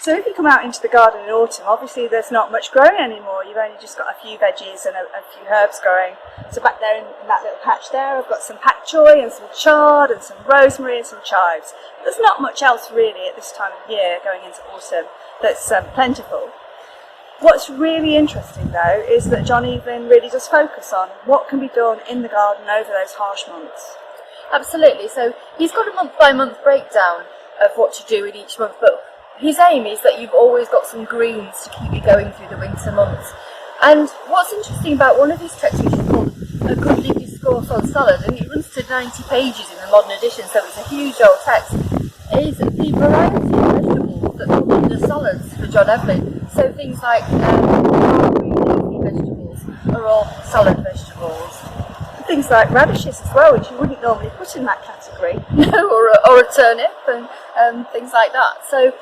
So if you come out into the garden in autumn, obviously there's not much growing anymore. You've only just got a few veggies and a few herbs growing. So back there in that little patch there, I've got some pak choi and some chard and some rosemary and some chives. There's not much else really at this time of year going into autumn that's plentiful. What's really interesting though is that John Evelyn really does focus on what can be done in the garden over those harsh months. Absolutely. So he's got a month-by-month breakdown of what to do in each month, but his aim is that you've always got some greens to keep you going through the winter months. And what's interesting about one of his texts, which is called A Goodly Discourse on Salad, and it runs to 90 pages in the modern edition, so it's a huge old text, is the variety of vegetables that come under salads for John Evelyn. So things like green leafy vegetables are all salad vegetables. Things like radishes as well, which you wouldn't normally put in that category. No, or a turnip and things like that. So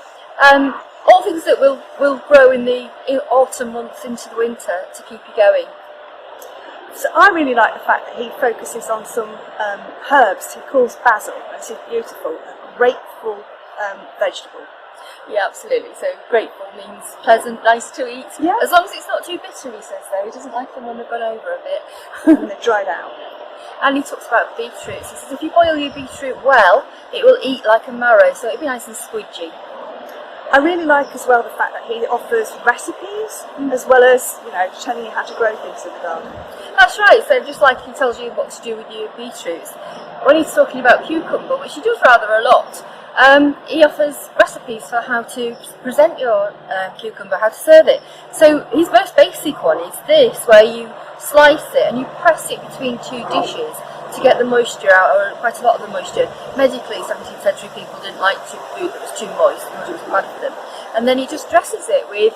all things that will grow in the autumn months into the winter to keep you going. So I really like the fact that he focuses on some herbs. He calls basil, and it's beautiful, a grateful vegetable. Yeah, absolutely. So grateful means pleasant, nice to eat. Yeah. As long as it's not too bitter, he says, though. He doesn't like them when they've gone over a bit. And they're dried out. And he talks about beetroots. He says if you boil your beetroot well, it will eat like a marrow, so it'll be nice and squidgy. I really like as well the fact that he offers recipes as well as, telling you how to grow things in the garden. That's right, so just like he tells you what to do with your beetroots, when he's talking about cucumber, which he does rather a lot, he offers recipes for how to present your cucumber, how to serve it. So his most basic one is this, where you slice it and you press it between two dishes to get the moisture out, or quite a lot of the moisture. Medically, 17th century people didn't like food that was too moist because it was bad for them. And then he just dresses it with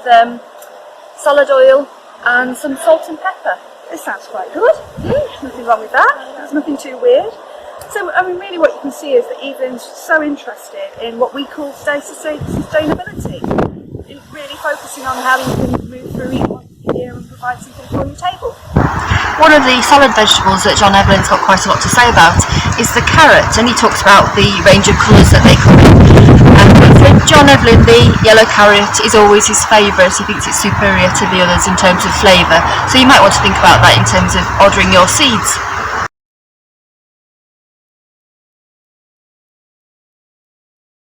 salad oil and some salt and pepper. This sounds quite good. Nothing wrong with that. That's nothing too weird. So, really what you can see is that Evelyn's so interested in what we call sustainability. Really focusing on how you can move through each month of the year and provide something on your table. One of the salad vegetables that John Evelyn's got quite a lot to say about is the carrot, and he talks about the range of colours that they come in. And for John Evelyn, the yellow carrot is always his favourite. He thinks it's superior to the others in terms of flavour. So you might want to think about that in terms of ordering your seeds.